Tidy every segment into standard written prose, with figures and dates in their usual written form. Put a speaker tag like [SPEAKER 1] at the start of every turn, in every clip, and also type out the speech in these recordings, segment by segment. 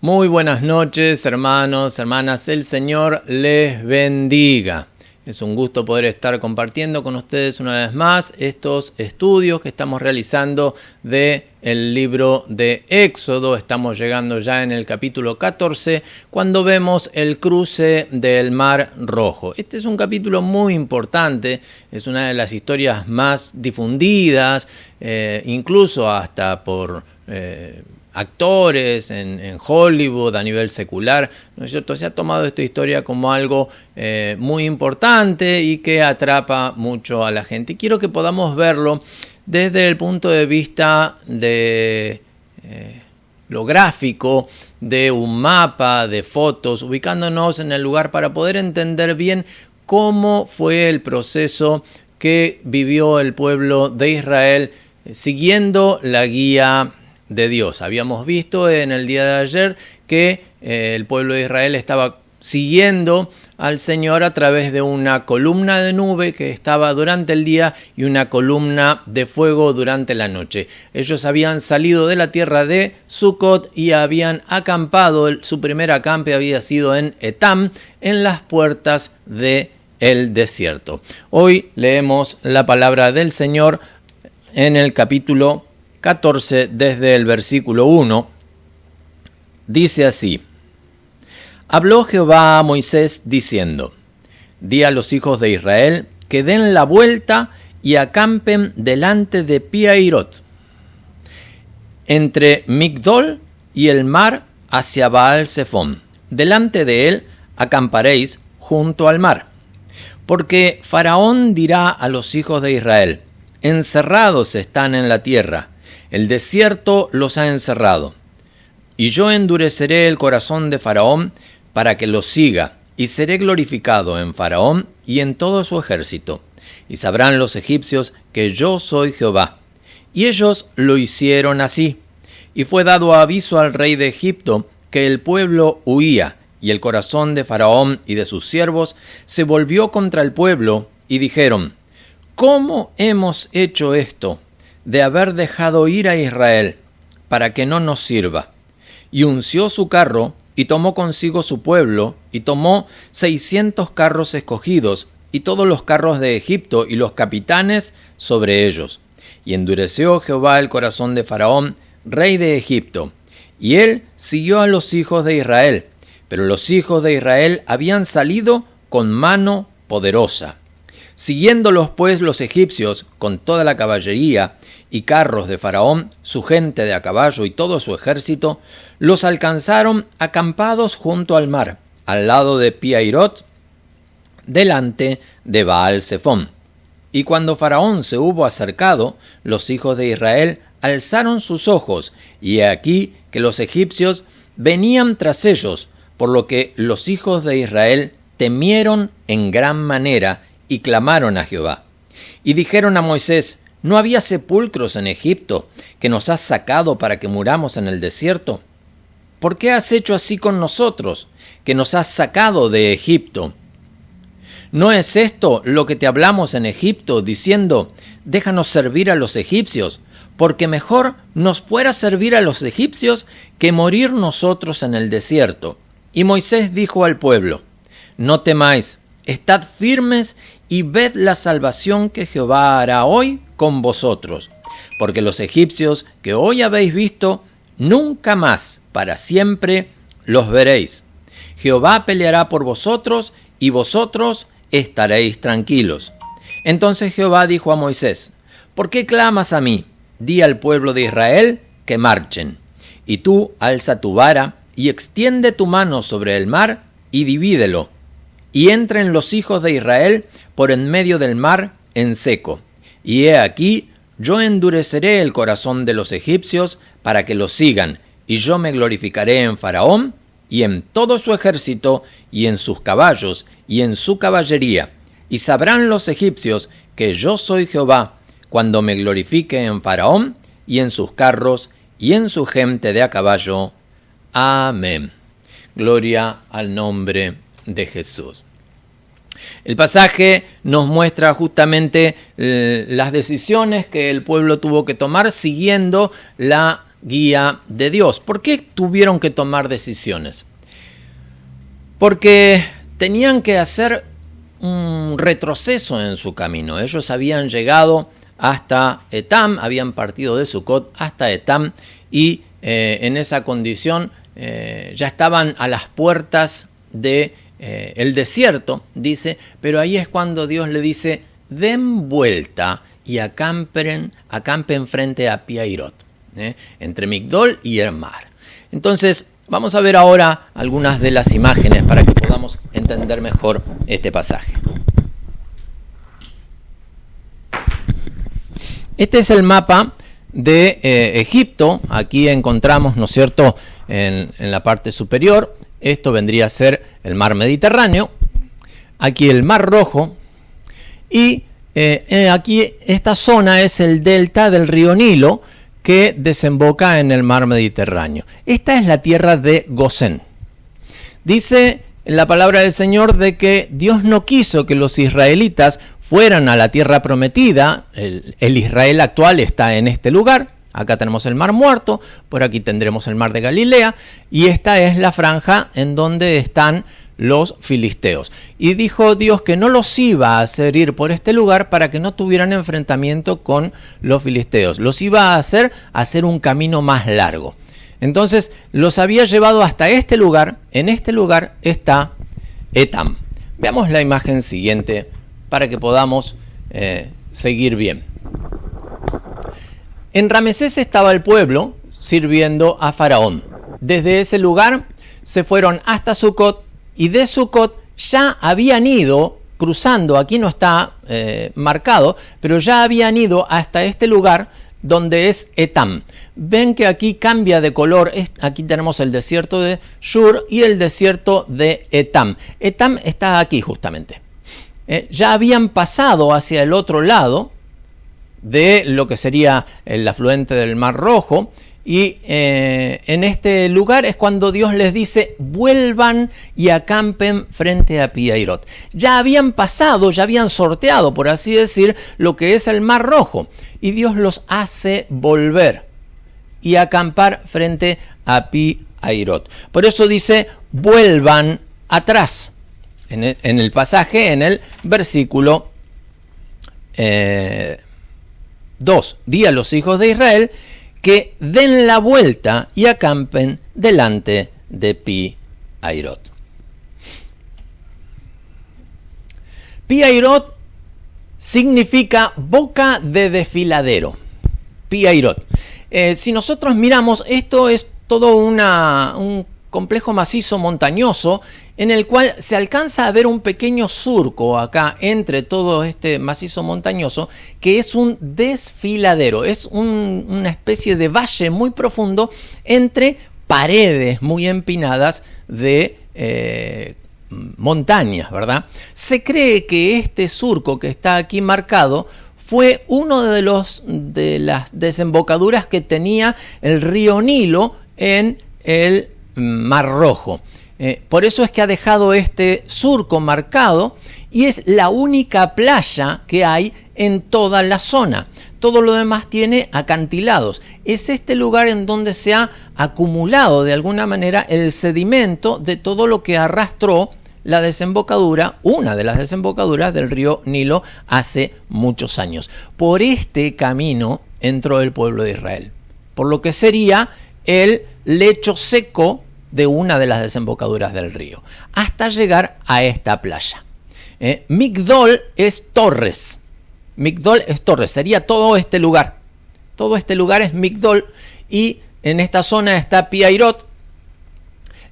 [SPEAKER 1] Muy buenas noches, hermanos, hermanas. El Señor les bendiga. Es un gusto poder estar compartiendo con ustedes una vez más estos estudios que estamos realizando del libro de Éxodo. Estamos llegando ya en el capítulo 14, cuando vemos el cruce del Mar Rojo. Este es un capítulo muy importante, es una de las historias más difundidas, incluso hasta por actores en Hollywood a nivel secular, ¿no es cierto? Se ha tomado esta historia como algo muy importante y que atrapa mucho a la gente. Y quiero que podamos verlo desde el punto de vista de lo gráfico, de un mapa, de fotos, ubicándonos en el lugar para poder entender bien cómo fue el proceso que vivió el pueblo de Israel siguiendo la guía de Dios. Habíamos visto en el día de ayer que el pueblo de Israel estaba siguiendo al Señor a través de una columna de nube que estaba durante el día y una columna de fuego durante la noche. Ellos habían salido de la tierra de Sucot y habían acampado. Su primer acampe había sido en Etam, en las puertas del desierto. Hoy leemos la palabra del Señor en el capítulo 14, desde el versículo 1, dice así: Habló Jehová a Moisés diciendo: Di a los hijos de Israel que den la vuelta y acampen delante de Pi-hahirot, entre Migdol y el mar hacia Baal-zephón. Delante de él acamparéis junto al mar. Porque Faraón dirá a los hijos de Israel: Encerrados están en la tierra, el desierto los ha encerrado. Y yo endureceré el corazón de Faraón para que los siga, y seré glorificado en Faraón y en todo su ejército. Y sabrán los egipcios que yo soy Jehová. Y ellos lo hicieron así. Y fue dado aviso al rey de Egipto que el pueblo huía, y el corazón de Faraón y de sus siervos se volvió contra el pueblo, y dijeron: ¿Cómo hemos hecho esto, de haber dejado ir a Israel, para que no nos sirva? Y unció su carro, y tomó consigo su pueblo, y tomó 600 carros escogidos, y todos los carros de Egipto, y los capitanes sobre ellos. Y endureció Jehová el corazón de Faraón, rey de Egipto, y él siguió a los hijos de Israel, pero los hijos de Israel habían salido con mano poderosa. Siguiéndolos pues los egipcios con toda la caballería y carros de Faraón, su gente de a caballo y todo su ejército, los alcanzaron acampados junto al mar, al lado de Pi-hahirot, delante de Baal-zephón. Y cuando Faraón se hubo acercado, los hijos de Israel alzaron sus ojos, y he aquí que los egipcios venían tras ellos, por lo que los hijos de Israel temieron en gran manera y clamaron a Jehová. Y dijeron a Moisés: ¿No había sepulcros en Egipto, que nos has sacado para que muramos en el desierto? ¿Por qué has hecho así con nosotros, que nos has sacado de Egipto? ¿No es esto lo que te hablamos en Egipto, diciendo: déjanos servir a los egipcios, porque mejor nos fuera servir a los egipcios que morir nosotros en el desierto? Y Moisés dijo al pueblo: No temáis, estad firmes y ved la salvación que Jehová hará hoy con vosotros, porque los egipcios que hoy habéis visto, nunca más para siempre los veréis. Jehová peleará por vosotros y vosotros estaréis tranquilos. Entonces Jehová dijo a Moisés: ¿Por qué clamas a mí? Di al pueblo de Israel que marchen. Y tú alza tu vara y extiende tu mano sobre el mar y divídelo. Y entren los hijos de Israel por en medio del mar en seco. Y he aquí, yo endureceré el corazón de los egipcios para que los sigan, y yo me glorificaré en Faraón y en todo su ejército, y en sus caballos, y en su caballería. Y sabrán los egipcios que yo soy Jehová, cuando me glorifique en Faraón, y en sus carros, y en su gente de a caballo. Amén. Gloria al nombre de Jesús. El pasaje nos muestra justamente las decisiones que el pueblo tuvo que tomar siguiendo la guía de Dios. ¿Por qué tuvieron que tomar decisiones? Porque tenían que hacer un retroceso en su camino. Ellos habían llegado hasta Etam, habían partido de Sucot hasta Etam y en esa condición ya estaban a las puertas de el desierto, dice, pero ahí es cuando Dios le dice, den vuelta y acampen frente a Pi-Hahirot, entre Migdol y el mar. Entonces, vamos a ver ahora algunas de las imágenes para que podamos entender mejor este pasaje. Este es el mapa de Egipto. Aquí encontramos, ¿no es cierto?, en la parte superior. Esto vendría a ser el mar Mediterráneo. Aquí el mar Rojo. Y aquí esta zona es el delta del río Nilo que desemboca en el mar Mediterráneo. Esta es la tierra de Gosén. Dice la palabra del Señor de que Dios no quiso que los israelitas fueran a la tierra prometida. El Israel actual está en este lugar. Acá tenemos el mar Muerto, por aquí tendremos el mar de Galilea, y esta es la franja en donde están los filisteos. Y dijo Dios que no los iba a hacer ir por este lugar para que no tuvieran enfrentamiento con los filisteos. Los iba a hacer un camino más largo. Entonces los había llevado hasta este lugar. En este lugar está Etam. Veamos la imagen siguiente para que podamos seguir bien. En Ramesés estaba el pueblo sirviendo a Faraón. Desde ese lugar se fueron hasta Sucot y de Sucot ya habían ido cruzando, aquí no está marcado, pero ya habían ido hasta este lugar donde es Etam. Ven que aquí cambia de color. Aquí tenemos el desierto de Shur y el desierto de Etam. Etam está aquí justamente. Ya habían pasado hacia el otro lado de lo que sería el afluente del Mar Rojo, y en este lugar es cuando Dios les dice, vuelvan y acampen frente a Pi-Hahirot. Ya habían pasado, ya habían sorteado, por así decir, lo que es el Mar Rojo, y Dios los hace volver y acampar frente a Pi-Hahirot. Por eso dice, vuelvan atrás. En el pasaje, en el versículo 2, di a los hijos de Israel que den la vuelta y acampen delante de Pi-Hahirot. Pi-Hahirot significa boca de desfiladero. Pi-Hahirot. Si nosotros miramos, esto es todo un complejo macizo montañoso en el cual se alcanza a ver un pequeño surco acá entre todo este macizo montañoso que es un desfiladero, es una especie de valle muy profundo entre paredes muy empinadas de montañas, ¿verdad? Se cree que este surco que está aquí marcado fue uno de las desembocaduras que tenía el río Nilo en el Mar Rojo. Por eso es que ha dejado este surco marcado y es la única playa que hay en toda la zona. Todo lo demás tiene acantilados. Es este lugar en donde se ha acumulado de alguna manera el sedimento de todo lo que arrastró la desembocadura, una de las desembocaduras del río Nilo hace muchos años. Por este camino entró el pueblo de Israel, por lo que sería el lecho seco de una de las desembocaduras del río, hasta llegar a esta playa. Migdol es Torres. Migdol es Torres, sería todo este lugar. Todo este lugar es Migdol y en esta zona está Pi-Hahirot.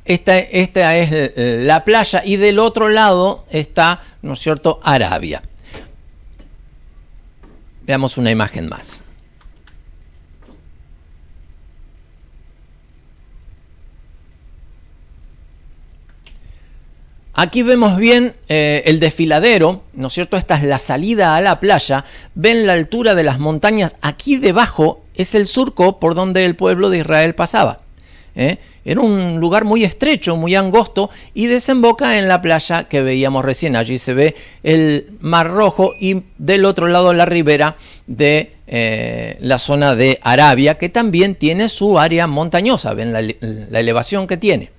[SPEAKER 1] Esta es la playa y del otro lado está, ¿no es cierto?, Arabia. Veamos una imagen más. Aquí vemos bien el desfiladero, ¿no es cierto? Esta es la salida a la playa. Ven la altura de las montañas. Aquí debajo es el surco por donde el pueblo de Israel pasaba. Era un lugar muy estrecho, muy angosto, y desemboca en la playa que veíamos recién. Allí se ve el Mar Rojo y del otro lado la ribera de la zona de Arabia, que también tiene su área montañosa. Ven la elevación que tiene.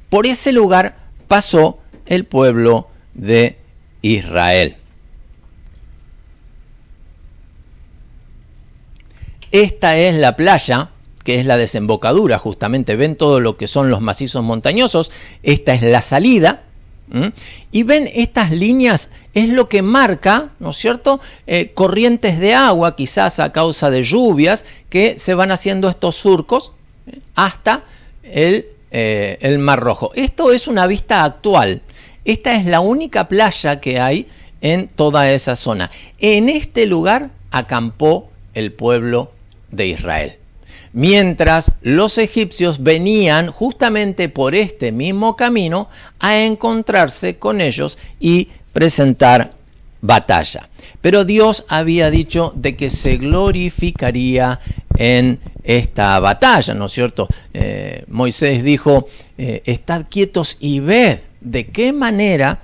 [SPEAKER 1] Por ese lugar pasó el pueblo de Israel. Esta es la playa, que es la desembocadura, justamente. Ven todo lo que son los macizos montañosos. Esta es la salida. Y ven, estas líneas es lo que marca, ¿no es cierto?, corrientes de agua, quizás a causa de lluvias, que se van haciendo estos surcos hasta el Mar Rojo. Esto es una vista actual. Esta es la única playa que hay en toda esa zona. En este lugar acampó el pueblo de Israel, mientras los egipcios venían justamente por este mismo camino a encontrarse con ellos y presentar batalla. Pero Dios había dicho de que se glorificaría en esta batalla, ¿no es cierto? Moisés dijo, estad quietos y ved de qué manera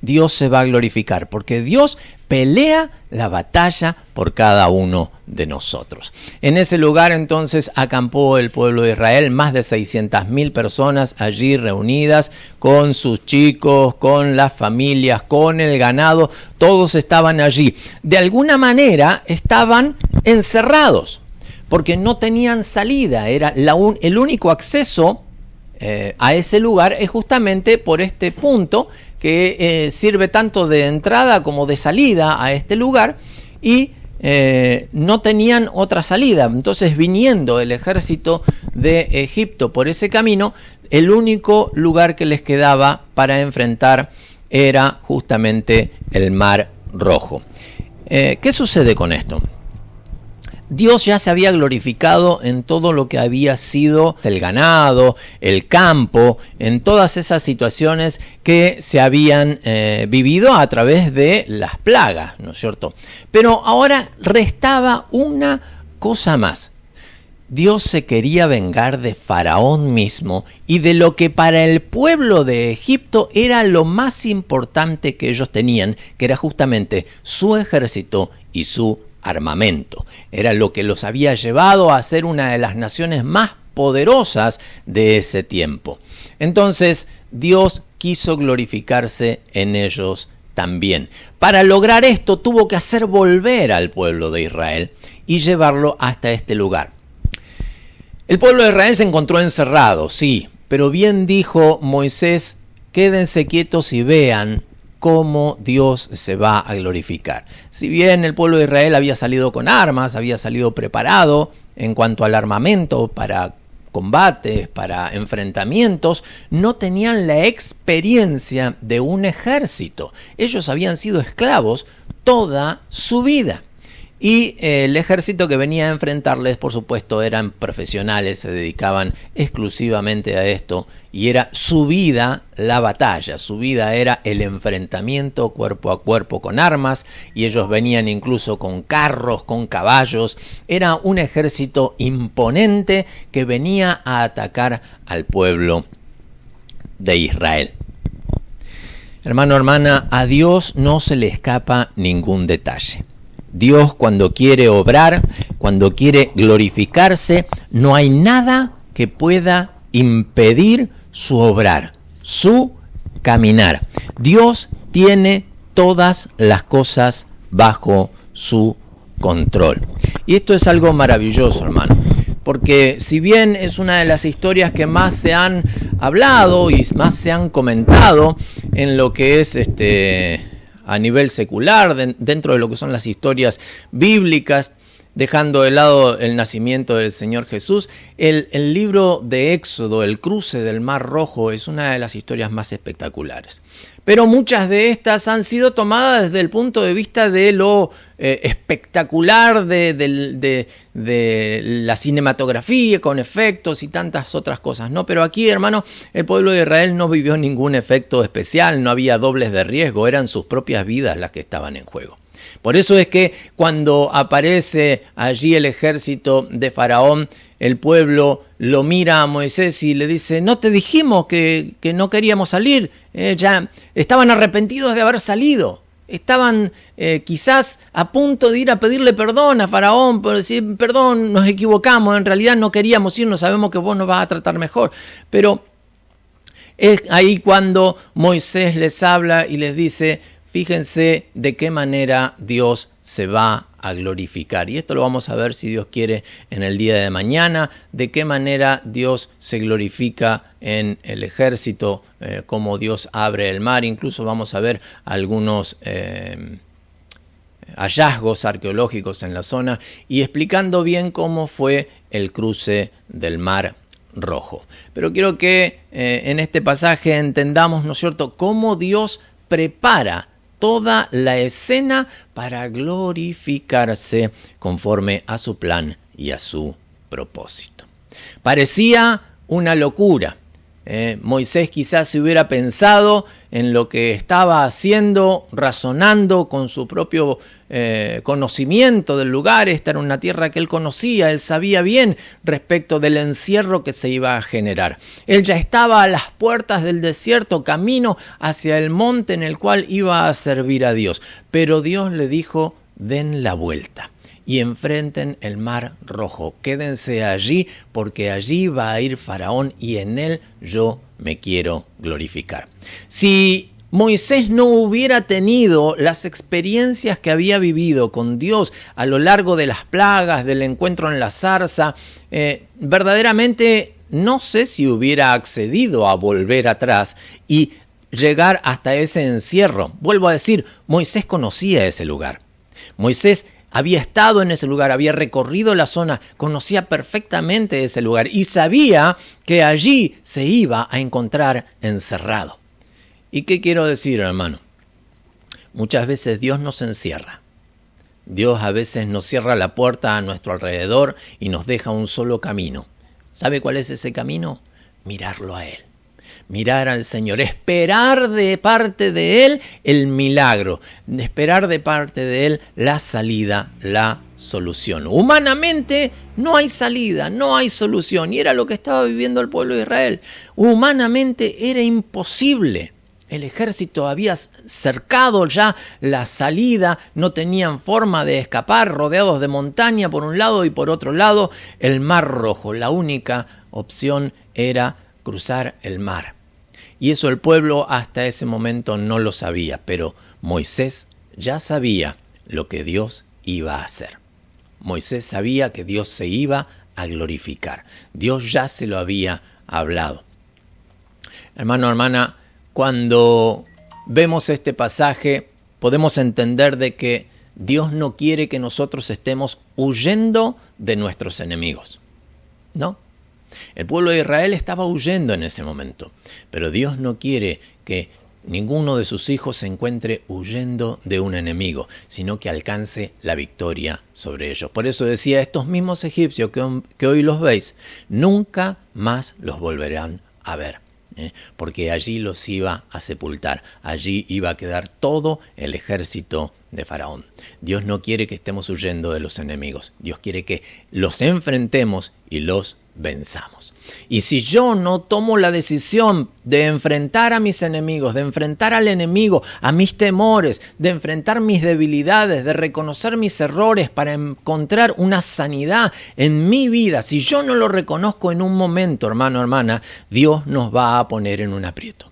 [SPEAKER 1] Dios se va a glorificar, porque Dios pelea la batalla por cada uno de nosotros. En ese lugar entonces acampó el pueblo de Israel, más de 600.000 personas allí reunidas, con sus chicos, con las familias, con el ganado, todos estaban allí. De alguna manera estaban encerrados, porque no tenían salida, era el único acceso a ese lugar es justamente por este punto que sirve tanto de entrada como de salida a este lugar, y no tenían otra salida. Entonces, viniendo el ejército de Egipto por ese camino, el único lugar que les quedaba para enfrentar era justamente el Mar Rojo. ¿Qué sucede con esto? Dios ya se había glorificado en todo lo que había sido el ganado, el campo, en todas esas situaciones que se habían vivido a través de las plagas, ¿no es cierto? Pero ahora restaba una cosa más. Dios se quería vengar de Faraón mismo y de lo que para el pueblo de Egipto era lo más importante que ellos tenían, que era justamente su ejército y su armamento. Era lo que los había llevado a ser una de las naciones más poderosas de ese tiempo. Entonces, Dios quiso glorificarse en ellos también. Para lograr esto, tuvo que hacer volver al pueblo de Israel y llevarlo hasta este lugar. El pueblo de Israel se encontró encerrado, sí, pero bien dijo Moisés, quédense quietos y vean cómo Dios se va a glorificar. Si bien el pueblo de Israel había salido con armas, había salido preparado en cuanto al armamento para combates, para enfrentamientos, no tenían la experiencia de un ejército. Ellos habían sido esclavos toda su vida. Y el ejército que venía a enfrentarles, por supuesto, eran profesionales, se dedicaban exclusivamente a esto, y era su vida la batalla, su vida era el enfrentamiento cuerpo a cuerpo con armas, y ellos venían incluso con carros, con caballos. Era un ejército imponente que venía a atacar al pueblo de Israel. Hermano, hermana, a Dios no se le escapa ningún detalle. Dios, cuando quiere obrar, cuando quiere glorificarse, no hay nada que pueda impedir su obrar, su caminar. Dios tiene todas las cosas bajo su control. Y esto es algo maravilloso, hermano, porque si bien es una de las historias que más se han hablado y más se han comentado en lo que es a nivel secular, dentro de lo que son las historias bíblicas, dejando de lado el nacimiento del Señor Jesús, el libro de Éxodo, el cruce del Mar Rojo, es una de las historias más espectaculares. Pero muchas de estas han sido tomadas desde el punto de vista de lo espectacular de la cinematografía con efectos y tantas otras cosas, ¿no? Pero aquí, hermano, el pueblo de Israel no vivió ningún efecto especial, no había dobles de riesgo, eran sus propias vidas las que estaban en juego. Por eso es que cuando aparece allí el ejército de Faraón, el pueblo lo mira a Moisés y le dice: no te dijimos que no queríamos salir. Ya estaban arrepentidos de haber salido. Estaban quizás a punto de ir a pedirle perdón a Faraón, por decir: perdón, nos equivocamos, en realidad no queríamos irnos, sabemos que vos nos vas a tratar mejor. Pero es ahí cuando Moisés les habla y les dice: fíjense de qué manera Dios se va a glorificar. Y esto lo vamos a ver, si Dios quiere, en el día de mañana, de qué manera Dios se glorifica en el ejército, cómo Dios abre el mar. Incluso vamos a ver algunos hallazgos arqueológicos en la zona y explicando bien cómo fue el cruce del Mar Rojo. Pero quiero que en este pasaje entendamos, ¿no es cierto?, cómo Dios prepara toda la escena para glorificarse conforme a su plan y a su propósito. Parecía una locura. Moisés quizás se hubiera pensado en lo que estaba haciendo, razonando con su propio conocimiento del lugar. Esta era una tierra que él conocía, él sabía bien respecto del encierro que se iba a generar. Él ya estaba a las puertas del desierto, camino hacia el monte en el cual iba a servir a Dios. Pero Dios le dijo: den la vuelta y enfrenten el Mar Rojo. Quédense allí, porque allí va a ir Faraón y en él yo me quiero glorificar. Si Moisés no hubiera tenido las experiencias que había vivido con Dios a lo largo de las plagas, del encuentro en la zarza, verdaderamente no sé si hubiera accedido a volver atrás y llegar hasta ese encierro. Vuelvo a decir, Moisés conocía ese lugar. Moisés había estado en ese lugar, había recorrido la zona, conocía perfectamente ese lugar y sabía que allí se iba a encontrar encerrado. ¿Y qué quiero decir, hermano? Muchas veces Dios nos encierra. Dios a veces nos cierra la puerta a nuestro alrededor y nos deja un solo camino. ¿Sabe cuál es ese camino? Mirarlo a Él. Mirar al Señor, esperar de parte de Él el milagro, esperar de parte de Él la salida, la solución. Humanamente no hay salida, no hay solución, y era lo que estaba viviendo el pueblo de Israel. Humanamente era imposible. El ejército había cercado ya la salida, no tenían forma de escapar, rodeados de montaña por un lado y por otro lado el Mar Rojo. La única opción era cruzar el mar. Y eso el pueblo hasta ese momento no lo sabía, pero Moisés ya sabía lo que Dios iba a hacer. Moisés sabía que Dios se iba a glorificar. Dios ya se lo había hablado. Hermano, hermana, cuando vemos este pasaje, podemos entender de que Dios no quiere que nosotros estemos huyendo de nuestros enemigos, ¿no? El pueblo de Israel estaba huyendo en ese momento, pero Dios no quiere que ninguno de sus hijos se encuentre huyendo de un enemigo, sino que alcance la victoria sobre ellos. Por eso decía, estos mismos egipcios que hoy los veis, nunca más los volverán a ver, porque allí los iba a sepultar, allí iba a quedar todo el ejército de Faraón. Dios no quiere que estemos huyendo de los enemigos, Dios quiere que los enfrentemos y los venzamos. Y si yo no tomo la decisión de enfrentar a mis enemigos, de enfrentar al enemigo, a mis temores, de enfrentar mis debilidades, de reconocer mis errores para encontrar una sanidad en mi vida, si yo no lo reconozco en un momento, hermano, hermana, Dios nos va a poner en un aprieto.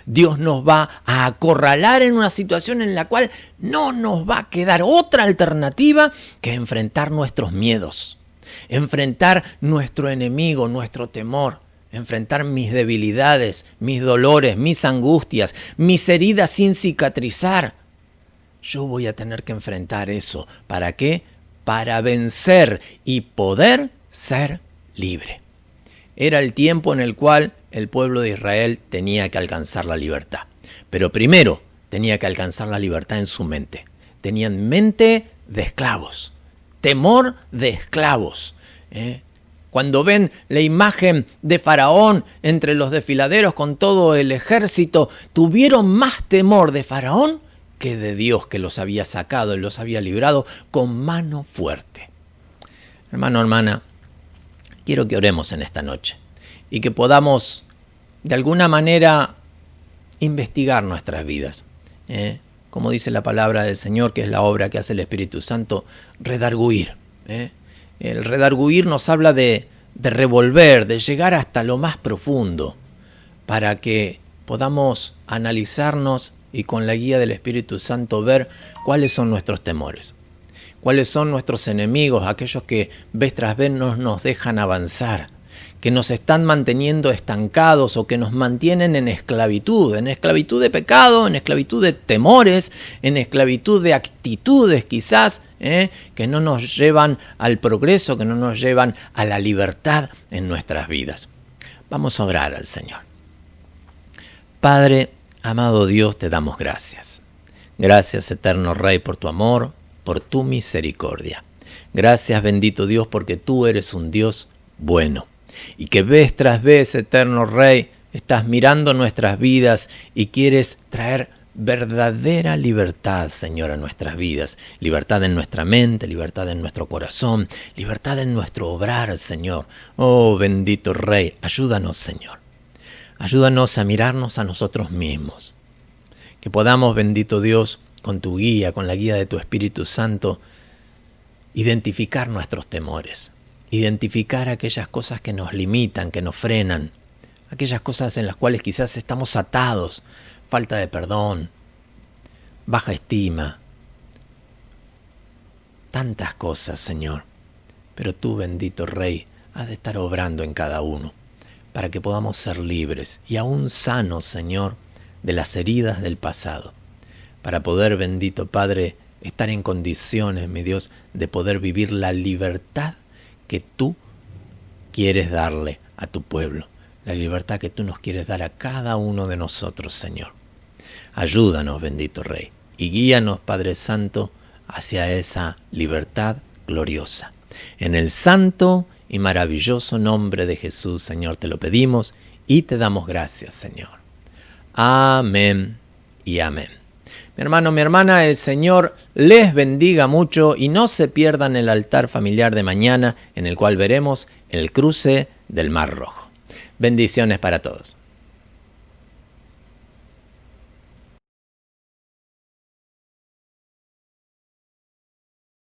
[SPEAKER 1] Dios nos va a acorralar en una situación en la cual no nos va a quedar otra alternativa que enfrentar nuestros miedos, enfrentar nuestro enemigo, nuestro temor, enfrentar mis debilidades, mis dolores, mis angustias, mis heridas sin cicatrizar. Yo voy a tener que enfrentar eso. ¿Para qué? Para vencer y poder ser libre. Era el tiempo en el cual el pueblo de Israel tenía que alcanzar la libertad. Pero primero tenía que alcanzar la libertad en su mente. Tenían mente de esclavos, temor de esclavos. Cuando ven la imagen de Faraón entre los desfiladeros con todo el ejército, tuvieron más temor de Faraón toque de Dios que los había sacado y los había librado con mano fuerte. Hermano, hermana, quiero que oremos en esta noche y que podamos de alguna manera investigar nuestras vidas. Como dice la palabra del Señor, que es la obra que hace el Espíritu Santo, redarguir. El redarguir nos habla de revolver, de llegar hasta lo más profundo, para que podamos analizarnos y con la guía del Espíritu Santo ver cuáles son nuestros temores, cuáles son nuestros enemigos, aquellos que vez tras vez no nos dejan avanzar, que nos están manteniendo estancados o que nos mantienen en esclavitud de pecado, en esclavitud de temores, en esclavitud de actitudes quizás, que no nos llevan al progreso, que no nos llevan a la libertad en nuestras vidas. Vamos a orar al Señor. Padre, amado Dios, te damos gracias. Gracias, eterno Rey, por tu amor, por tu misericordia. Gracias, bendito Dios, porque tú eres un Dios bueno. Y que vez tras vez, eterno Rey, estás mirando nuestras vidas y quieres traer verdadera libertad, Señor, a nuestras vidas. Libertad en nuestra mente, libertad en nuestro corazón, libertad en nuestro obrar, Señor. Oh, bendito Rey, ayúdanos, Señor. Ayúdanos a mirarnos a nosotros mismos. Que podamos, bendito Dios, con tu guía, con la guía de tu Espíritu Santo, identificar nuestros temores. Identificar aquellas cosas que nos limitan, que nos frenan. Aquellas cosas en las cuales quizás estamos atados. Falta de perdón, baja estima. Tantas cosas, Señor. Pero tú, bendito Rey, has de estar obrando en cada uno, para que podamos ser libres y aún sanos, Señor, de las heridas del pasado, para poder, bendito Padre, estar en condiciones, mi Dios, de poder vivir la libertad que tú quieres darle a tu pueblo, la libertad que tú nos quieres dar a cada uno de nosotros, Señor. Ayúdanos, bendito Rey, y guíanos, Padre Santo, hacia esa libertad gloriosa. En el santo y maravilloso nombre de Jesús, Señor, te lo pedimos y te damos gracias, Señor. Amén y amén. Mi hermano, mi hermana, el Señor les bendiga mucho y no se pierdan el altar familiar de mañana, en el cual veremos el cruce del Mar Rojo. Bendiciones para todos.